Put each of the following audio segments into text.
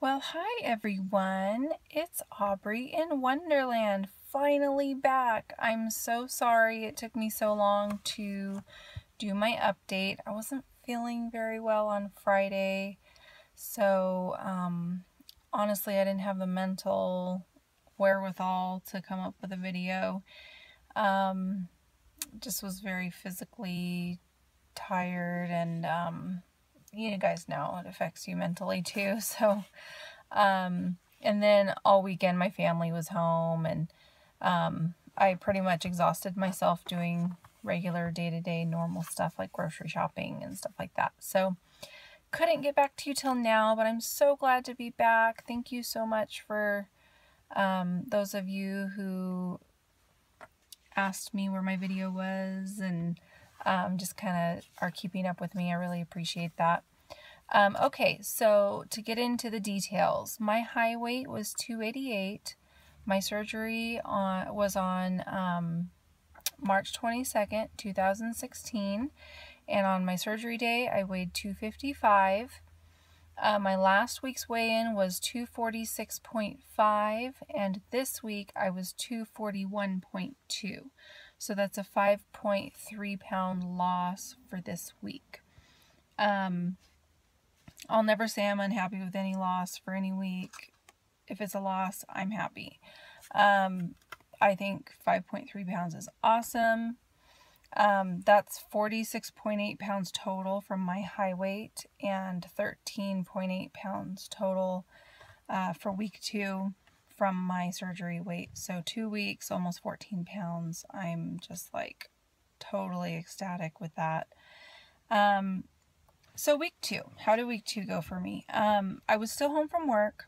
Well, hi everyone. It's Aubrey in Wonderland, finally back. I'm so sorry it took me so long to do my update. I wasn't feeling very well on Friday, so honestly, I didn't have the mental wherewithal to come up with a video. Just was very physically tired, and you guys know it affects you mentally too. So and then all weekend my family was home, and I pretty much exhausted myself doing regular day-to-day normal stuff like grocery shopping and stuff like that. So couldn't get back to you till now, but I'm so glad to be back. Thank you so much for those of you who asked me where my video was and just kind of are keeping up with me. I really appreciate that. Okay, so to get into the details, my high weight was 288. My surgery was on March 22nd, 2016, and on my surgery day I weighed 255. My last week's weigh-in was 246.5, and this week I was 241.2. So that's a 5.3 pound loss for this week. I'll never say I'm unhappy with any loss for any week. If it's a loss, I'm happy. I think 5.3 pounds is awesome. That's 46.8 pounds total from my high weight and 13.8 pounds total for week 2 from my surgery weight. So 2 weeks, almost 14 pounds. I'm just like totally ecstatic with that. So week 2, how did week 2 go for me? I was still home from work.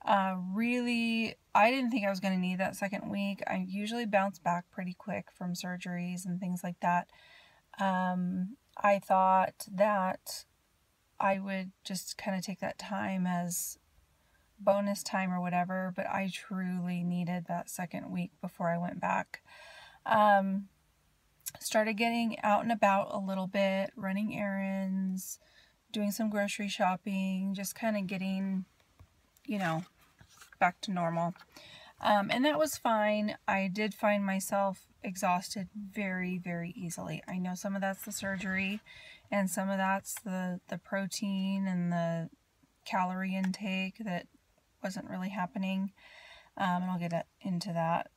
Really, I didn't think I was going to need that second week. I usually bounce back pretty quick from surgeries and things like that. I thought that I would just kind of take that time as bonus time or whatever, but I truly needed that second week before I went back. Started getting out and about a little bit, running errands, doing some grocery shopping, just kind of getting, back to normal. And that was fine. I did find myself exhausted very, very easily. I know some of that's the surgery, and some of that's the protein and the calorie intake that wasn't really happening. And I'll get into that.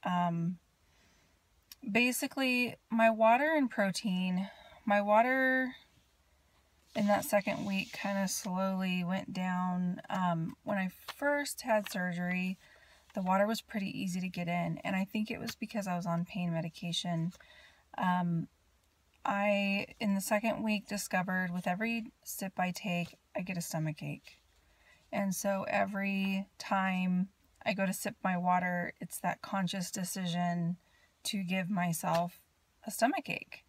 Basically, my water and protein, my water in that second week kind of slowly went down. When I first had surgery, the water was pretty easy to get in, and I think it was because I was on pain medication. I, in the second week, discovered with every sip I take, I get a stomach ache. And so every time I go to sip my water, it's that conscious decision to give myself a stomach ache.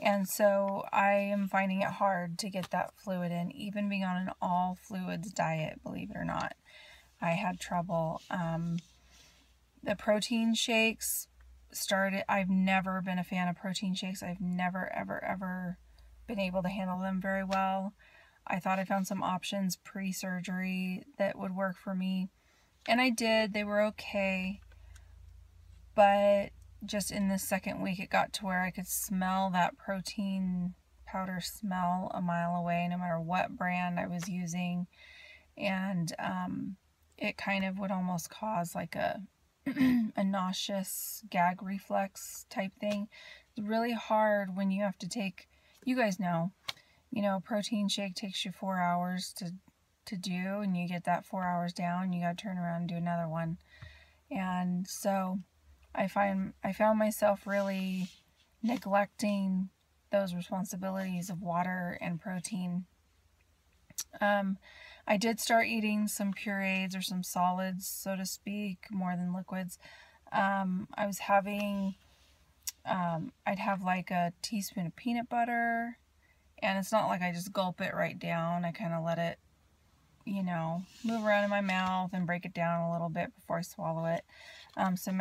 And so I am finding it hard to get that fluid in, even being on an all fluids diet, believe it or not. I had trouble. The protein shakes started, I've never been a fan of protein shakes. I've never, ever been able to handle them very well. I thought I found some options pre-surgery that would work for me, and I did. They were okay, but just in the second week, it got to where I could smell that protein powder smell a mile away, no matter what brand I was using. And it kind of would almost cause like a nauseous gag reflex type thing. It's really hard when you have to take, you guys know, protein shake takes you 4 hours to do, and you get that 4 hours down, you got to turn around and do another one. And so I found myself really neglecting those responsibilities of water and protein. I did start eating some purees or some solids, so to speak, more than liquids. I was having, I'd have like a teaspoon of peanut butter, and it's not like I just gulp it right down. I kind of let it, move around in my mouth and break it down a little bit before I swallow it. Some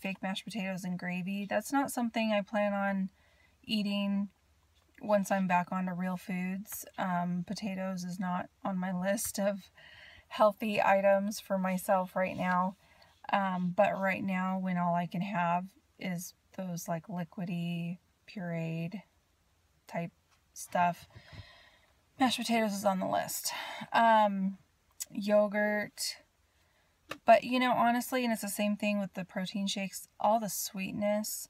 fake mashed potatoes and gravy. That's not something I plan on eating once I'm back onto real foods. Potatoes is not on my list of healthy items for myself right now. But right now, when all I can have is those like liquidy, pureed type stuff, mashed potatoes is on the list. Yogurt. But, you know, honestly, and it's the same thing with the protein shakes, all the sweetness,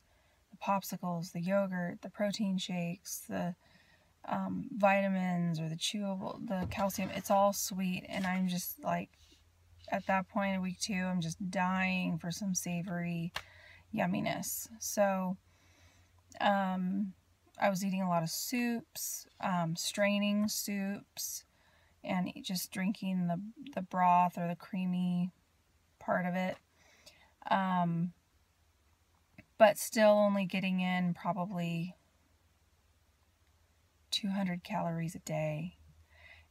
the popsicles, the yogurt, the protein shakes, the vitamins or the chewable, the calcium, it's all sweet. And I'm just like, at that point in week 2, I'm just dying for some savory yumminess. So, I was eating a lot of soups, straining soups, and just drinking the broth or the creamy part of it. But still only getting in probably 200 calories a day.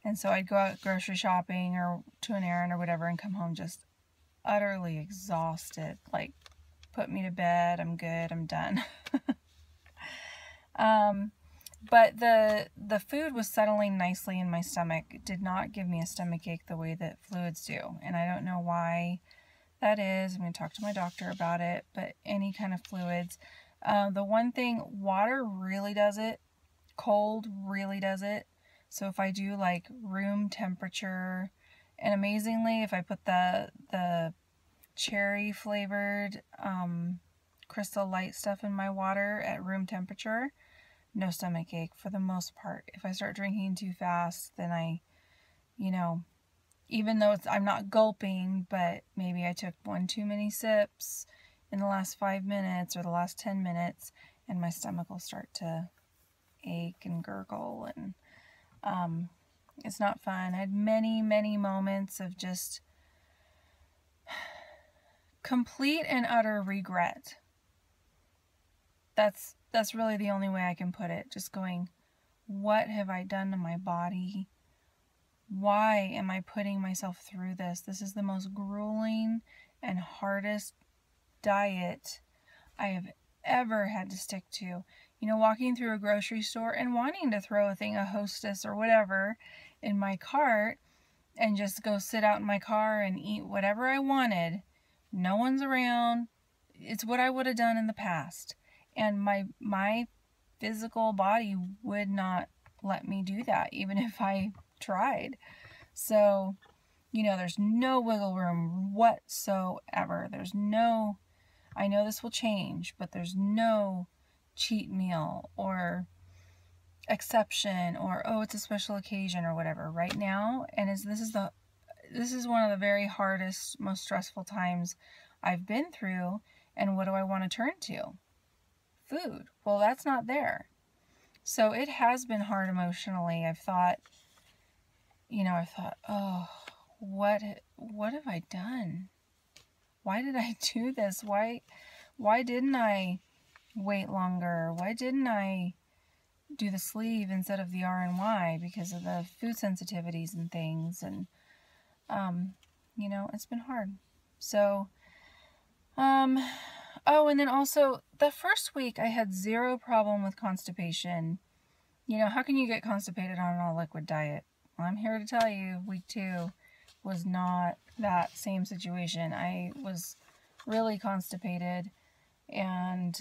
And so I'd go out grocery shopping or to an errand or whatever and come home just utterly exhausted. Like, put me to bed, I'm good, I'm done. But the food was settling nicely in my stomach. It did not give me a stomach ache the way that fluids do. And I don't know why that is. I'm going to talk to my doctor about it. But any kind of fluids. The one thing, water really does it. Cold really does it. So if I do like room temperature, and amazingly, if I put the cherry flavored Crystal Light stuff in my water at room temperature, no stomach ache for the most part. If I start drinking too fast, then I, you know, even though I'm not gulping, but maybe I took one too many sips in the last 5 minutes or the last 10 minutes, and my stomach will start to ache and gurgle, and it's not fun. I had many, many moments of just complete and utter regret. That's really the only way I can put it. Just going, what have I done to my body? Why am I putting myself through this? This is the most grueling and hardest diet I have ever had to stick to. You know, walking through a grocery store and wanting to throw a thing of Hostess or whatever in my cart and just go sit out in my car and eat whatever I wanted. No one's around. It's what I would have done in the past. And my physical body would not let me do that, even if I tried. So, you know, there's no wiggle room whatsoever. There's no, I know this will change, but there's no cheat meal or exception or, oh, it's a special occasion or whatever right now. And this is one of the very hardest, most stressful times I've been through. And what do I want to turn to? Food. Well, that's not there. So it has been hard emotionally. I've thought, oh, what have I done? Why did I do this? Why didn't I wait longer? Why didn't I do the sleeve instead of the R&Y because of the food sensitivities and things? And, you know, it's been hard. So, oh, and then also, the first week I had zero problem with constipation. You know, how can you get constipated on an all-liquid diet? Well, I'm here to tell you, week 2 was not that same situation. I was really constipated and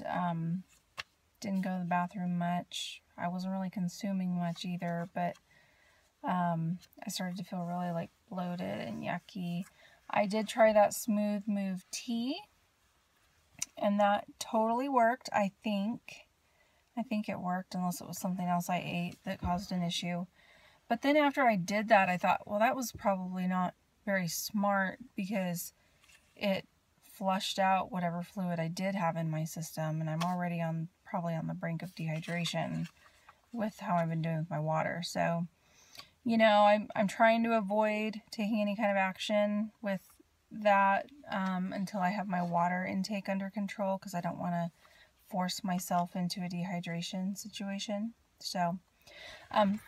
didn't go to the bathroom much. I wasn't really consuming much either, but I started to feel really, like, bloated and yucky. I did try that Smooth Move tea, and that totally worked, I think. I think it worked, unless it was something else I ate that caused an issue. But then after I did that, I thought, well, that was probably not very smart because it flushed out whatever fluid I did have in my system, and I'm already probably on the brink of dehydration with how I've been doing with my water. So, you know, I'm trying to avoid taking any kind of action with that until I have my water intake under control, because I don't want to force myself into a dehydration situation. So,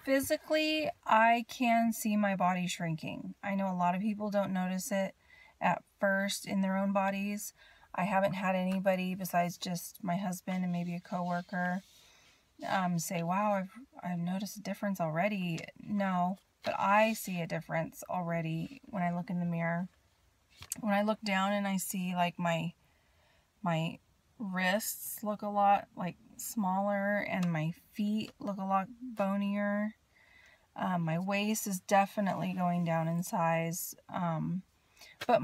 physically, I can see my body shrinking. I know a lot of people don't notice it at first in their own bodies. I haven't had anybody besides just my husband and maybe a coworker say, wow, I've noticed a difference already. No, but I see a difference already when I look in the mirror. When I look down and I see like my wrists look a lot like smaller and my feet look a lot bonier. My waist is definitely going down in size. But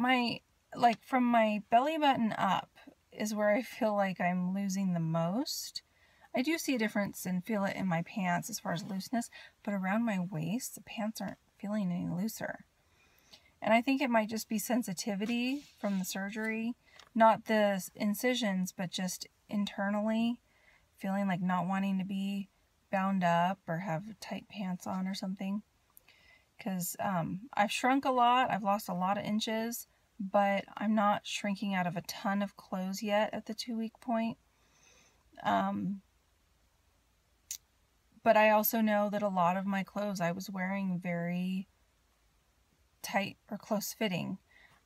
from my belly button up is where I feel like I'm losing the most. I do see a difference and feel it in my pants as far as looseness, but around my waist, the pants aren't feeling any looser. And I think it might just be sensitivity from the surgery, not the incisions, but just internally feeling like not wanting to be bound up or have tight pants on or something. Because I've shrunk a lot, I've lost a lot of inches, but I'm not shrinking out of a ton of clothes yet at the 2-week point. But I also know that a lot of my clothes I was wearing very tight or close fitting.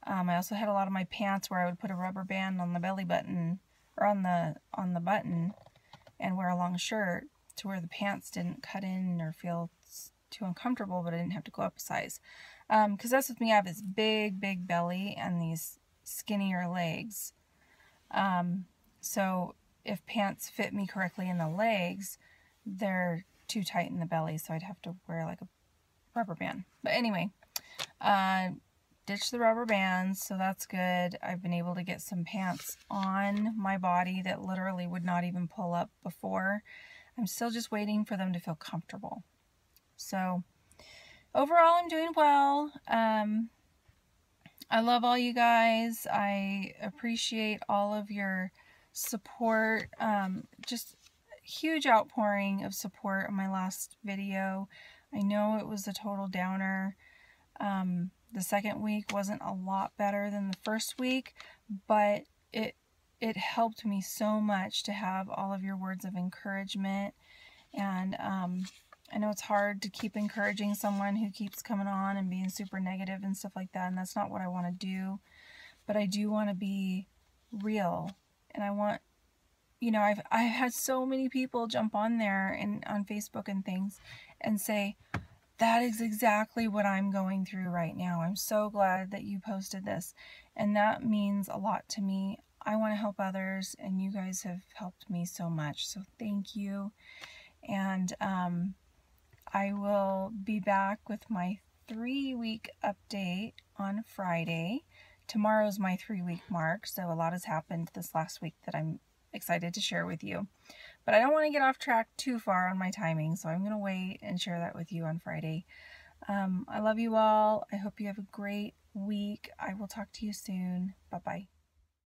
I also had a lot of my pants where I would put a rubber band on the belly button or on the button and wear a long shirt to where the pants didn't cut in or feel too uncomfortable, but I didn't have to go up a size. Because that's with me, I have this big belly and these skinnier legs. So if pants fit me correctly in the legs, they're too tight in the belly, so I'd have to wear like a rubber band. But anyway, ditch the rubber bands, so that's good. I've been able to get some pants on my body that literally would not even pull up before. I'm still just waiting for them to feel comfortable. So overall, I'm doing well. I love all you guys. I appreciate all of your support. Just huge outpouring of support on my last video. I know it was a total downer. The second week wasn't a lot better than the first week, but it helped me so much to have all of your words of encouragement. And I know it's hard to keep encouraging someone who keeps coming on and being super negative and stuff like that, and that's not what I want to do. But I do want to be real, and I want, you know, I've had so many people jump on there and on Facebook and things and say, that is exactly what I'm going through right now. I'm so glad that you posted this. And that means a lot to me. I want to help others, and you guys have helped me so much. So thank you. And I will be back with my 3-week update on Friday. Tomorrow's my 3-week mark, so a lot has happened this last week that I'm excited to share with you. But I don't want to get off track too far on my timing, so I'm going to wait and share that with you on Friday. I love you all. I hope you have a great week. I will talk to you soon. Bye-bye.